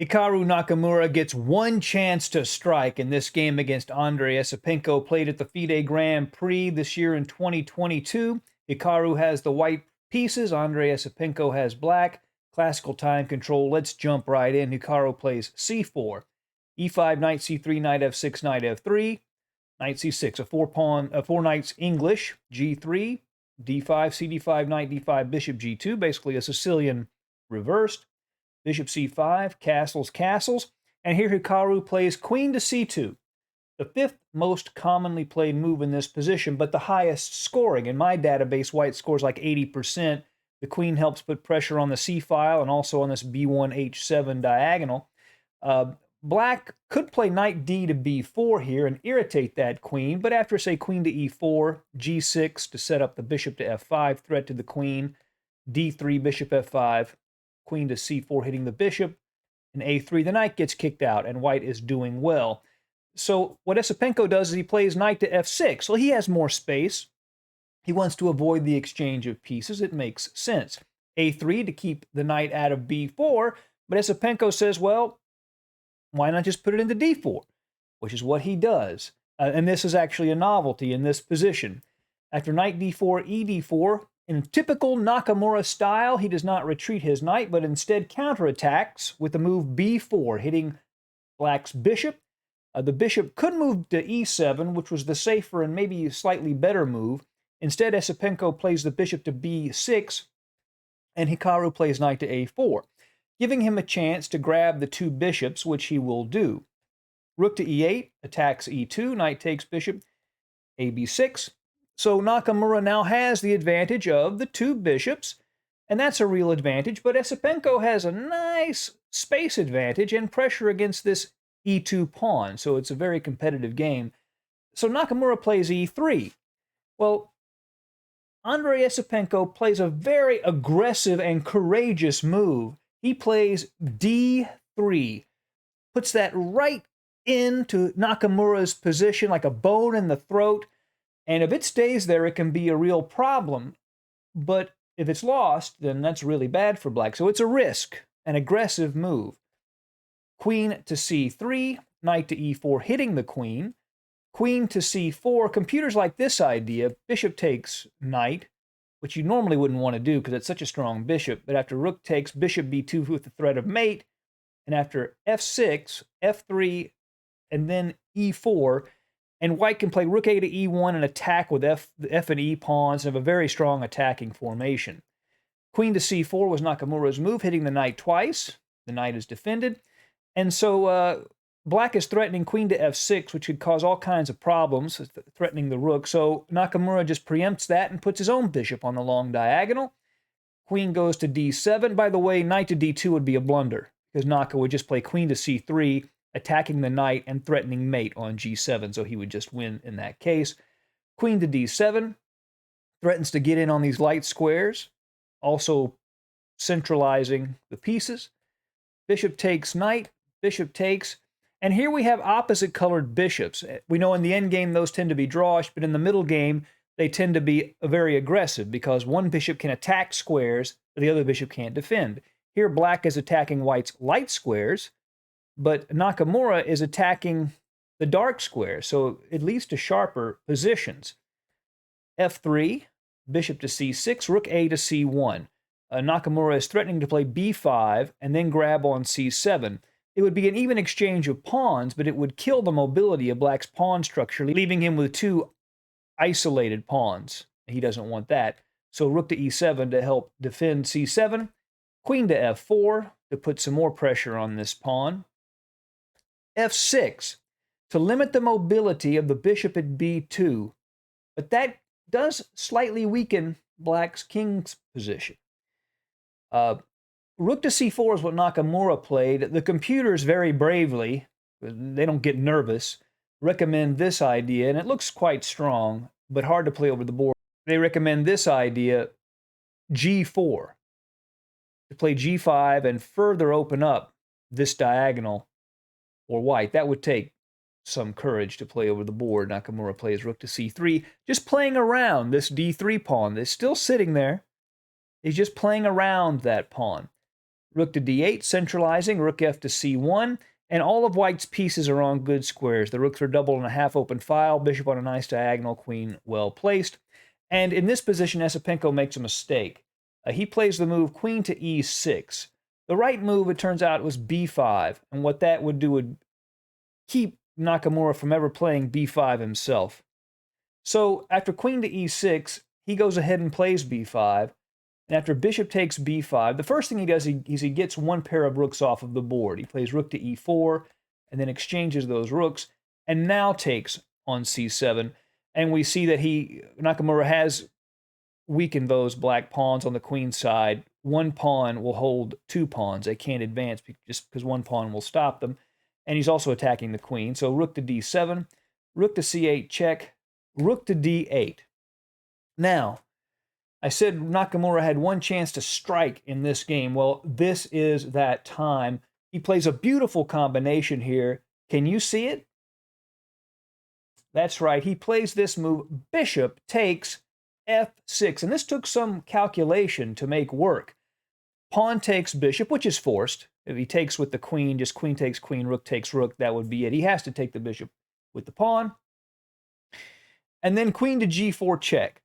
Hikaru Nakamura gets one chance to strike in this game against Andrey. Esipenko played at the FIDE Grand Prix this year in 2022. Hikaru has the white pieces. Andrey Esipenko has black. Classical time control. Let's jump right in. Hikaru plays c4. e5, knight c3, knight f6, knight f3, knight c6. Four knights English. g3, d5, cd5, knight d5, bishop g2. Basically a Sicilian reversed. Bishop c5, castles, castles. And here Hikaru plays queen to c2. The fifth most commonly played move in this position, but the highest scoring. In my database, white scores like 80%. The queen helps put pressure on the c-file and also on this b1, h7 diagonal. Black could play knight d to b4 here and irritate that queen, but after, say, queen to e4, g6 to set up the bishop to f5, threat to the queen, d3, bishop f5, queen to c4 hitting the bishop, and a3, the knight gets kicked out, and white is doing well. So what Esipenko does is he plays knight to f6. So he has more space. He wants to avoid the exchange of pieces. It makes sense. a3 to keep the knight out of b4, but Esipenko says, well, why not just put it into d4, which is what he does. And this is actually a novelty in this position. After knight d4, e4, in typical Nakamura style, he does not retreat his knight, but instead counterattacks with the move b4, hitting black's bishop. The bishop could move to e7, which was the safer and maybe slightly better move. Instead, Esipenko plays the bishop to b6, and Hikaru plays knight to a4, giving him a chance to grab the two bishops, which he will do. Rook to e8, attacks e2, knight takes bishop, a b6. So Nakamura now has the advantage of the two bishops, and that's a real advantage, but Esipenko has a nice space advantage and pressure against this e2 pawn, so it's a very competitive game. So Nakamura plays e3. Well, Andrey Esipenko plays a very aggressive and courageous move. He plays d3, puts that right into Nakamura's position like a bone in the throat. And if it stays there, it can be a real problem. But if it's lost, then that's really bad for black. So it's a risk, an aggressive move. Queen to c3, knight to e4, hitting the queen. Queen to c4. Computers like this idea. Bishop takes knight, which you normally wouldn't want to do because it's such a strong bishop. But after rook takes, bishop b2 with the threat of mate. And after f6, f3, and then e4, and white can play rook a to e1 and attack with f and e pawns and have a very strong attacking formation. Queen to c4 was Nakamura's move, hitting the knight twice. The knight is defended. And so black is threatening queen to f6, which could cause all kinds of problems, threatening the rook. So Nakamura just preempts that and puts his own bishop on the long diagonal. Queen goes to d7. By the way, knight to d2 would be a blunder, because Naka would just play queen to c3, attacking the knight and threatening mate on g7, so he would just win in that case. Queen to d7, threatens to get in on these light squares, also centralizing the pieces. Bishop takes knight, bishop takes, and here we have opposite colored bishops. We know in the endgame those tend to be drawish, but in the middle game they tend to be very aggressive because one bishop can attack squares, the other bishop can't defend. Here black is attacking white's light squares, but Nakamura is attacking the dark square, so it leads to sharper positions. f3, bishop to c6, rook a to c1. Nakamura is threatening to play b5 and then grab on c7. It would be an even exchange of pawns, but it would kill the mobility of black's pawn structure, leaving him with two isolated pawns. He doesn't want that. So rook to e7 to help defend c7. Queen to f4 to put some more pressure on this pawn. f6 to limit the mobility of the bishop at b2, but that does slightly weaken black's king's position. Rook to c4 is what Nakamura played. The computers very bravely, they don't get nervous, recommend this idea, and it looks quite strong, but hard to play over the board. They recommend this idea, g4, to play g5 and further open up this diagonal or white. That would take some courage to play over the board. Nakamura plays rook to c3, just playing around this d3 pawn that's still sitting there. He's just playing around that pawn. Rook to d8, centralizing, rook f to c1, and all of white's pieces are on good squares. The rooks are double in a half open file, bishop on a nice diagonal, queen well placed. And in this position, Esipenko makes a mistake. He plays the move queen to e6. The right move, it turns out, was b5, and what that would do would keep Nakamura from ever playing b5 himself. So after queen to e6, he goes ahead and plays b5, and after bishop takes b5, the first thing he does is he gets one pair of rooks off of the board. He plays rook to e4, and then exchanges those rooks, and now takes on c7, and we see that Nakamura has weakened those black pawns on the queen side. One pawn will hold two pawns. They can't advance just because one pawn will stop them. And he's also attacking the queen. So rook to d7, rook to c8 check, rook to d8. Now, I said Nakamura had one chance to strike in this game. Well, this is that time. He plays a beautiful combination here. Can you see it? That's right. He plays this move. Bishop takes f6. And this took some calculation to make work. Pawn takes bishop, which is forced. If he takes with the queen, just queen takes queen, rook takes rook, that would be it. He has to take the bishop with the pawn. And then queen to g4 check.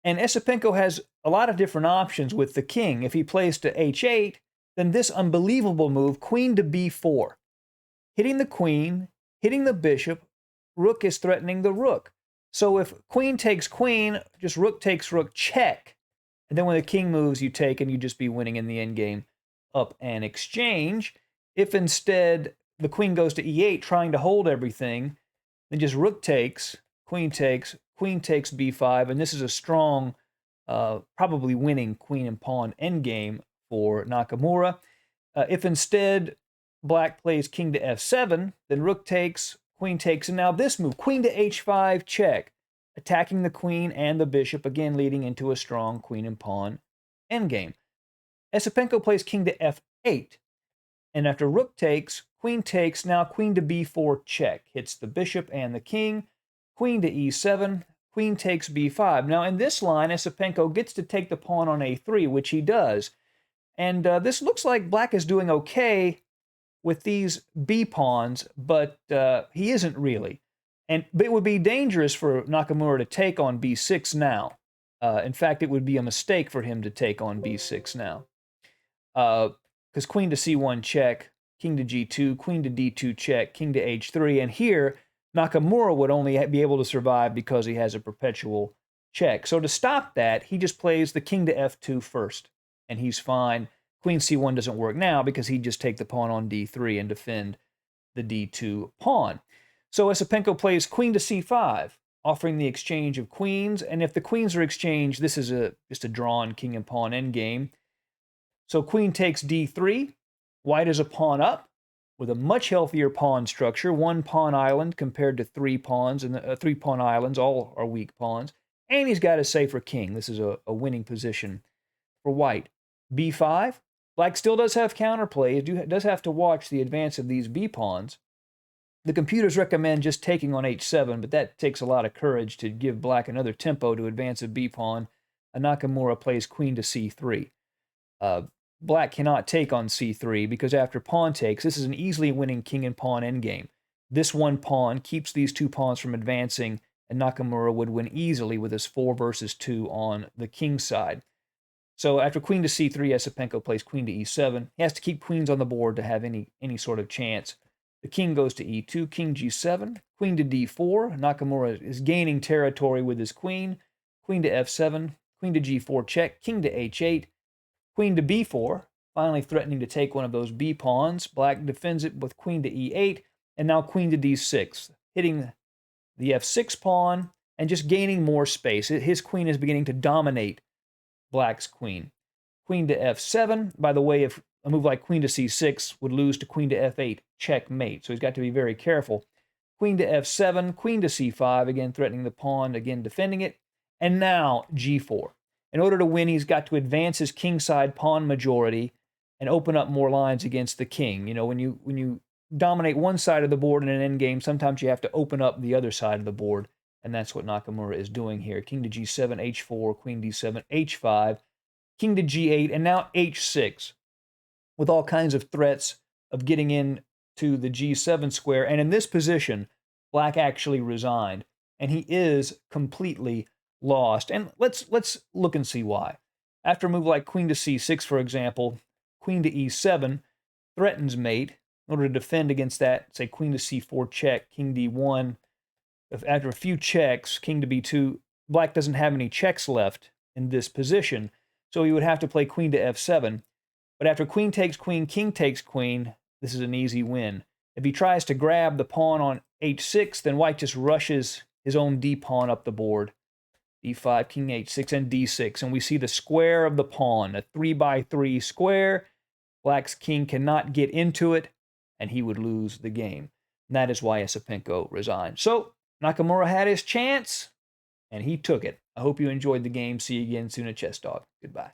And Esipenko has a lot of different options with the king. If he plays to h8, then this unbelievable move, queen to b4. Hitting the queen, hitting the bishop, rook is threatening the rook. So if queen takes queen, just rook takes rook, check. And then when the king moves, you take, and you just be winning in the endgame up and exchange. If instead the queen goes to e8, trying to hold everything, then just rook takes queen takes b5, and this is a strong, probably winning queen and pawn endgame for Nakamura. If instead black plays king to f7, then rook takes, queen takes, and now this move, queen to h5 check, attacking the queen and the bishop, again leading into a strong queen and pawn endgame. Esipenko plays king to f8, and after rook takes, now queen to b4 check, hits the bishop and the king, queen to e7, queen takes b5. Now in this line, Esipenko gets to take the pawn on a3, which he does, and this looks like black is doing okay with these b pawns, but he isn't really. But it would be dangerous for Nakamura to take on b6 now. In fact, it would be a mistake for him to take on b6 now. Because queen to c1 check, king to g2, queen to d2 check, king to h3. And here, Nakamura would only be able to survive because he has a perpetual check. So to stop that, he just plays the king to f2 first, and he's fine. Queen c1 doesn't work now because he'd just take the pawn on d3 and defend the d2 pawn. So Esipenko plays queen to c5, offering the exchange of queens. And if the queens are exchanged, this is just a drawn king and pawn endgame. So queen takes d3. White is a pawn up with a much healthier pawn structure. One pawn island compared to three pawns, and three pawn islands, all are weak pawns. And he's got a safer king. This is a winning position for white. b5. Black still does have counterplay. It does have to watch the advance of these b pawns. The computers recommend just taking on h7, but that takes a lot of courage to give black another tempo to advance a b pawn. Nakamura plays queen to c3. Black cannot take on c3 because after pawn takes, this is an easily winning king and pawn endgame. This one pawn keeps these two pawns from advancing, and Nakamura would win easily with his 4 versus 2 on the king side. So after queen to c3, Esipenko plays queen to e7. He has to keep queens on the board to have any sort of chance. The king goes to e2, king g7, queen to d4. Nakamura is gaining territory with his queen. Queen to f7, queen to g4 check, king to h8, queen to b4, finally threatening to take one of those b pawns. Black defends it with queen to e8, and now queen to d6, hitting the f6 pawn and just gaining more space. His queen is beginning to dominate black's queen. Queen to f7. By the way, if a move like queen to c6 would lose to queen to f8, checkmate. So he's got to be very careful. Queen to f7, queen to c5, again threatening the pawn, again defending it. And now g4. In order to win, he's got to advance his kingside pawn majority and open up more lines against the king. You know, when you dominate one side of the board in an endgame, sometimes you have to open up the other side of the board, and that's what Nakamura is doing here. King to g7, h4, queen d7, h5, king to g8, and now h6. with all kinds of threats of getting in to the G7 square. And in this position, black actually resigned, and he is completely lost. And let's look and see why. After a move like queen to c6, for example, queen to e7 threatens mate. In order to defend against that, say queen to c4 check, king d1. After a few checks, king to b2, black doesn't have any checks left in this position, so he would have to play queen to f7. But after queen takes queen, king takes queen, this is an easy win. If he tries to grab the pawn on h6, then white just rushes his own d-pawn up the board. d5, king h6, and d6. And we see the square of the pawn, a 3x3 square. Black's king cannot get into it, and he would lose the game. And that is why Esipenko resigned. So Nakamura had his chance, and he took it. I hope you enjoyed the game. See you again soon at Chess Dog. Goodbye.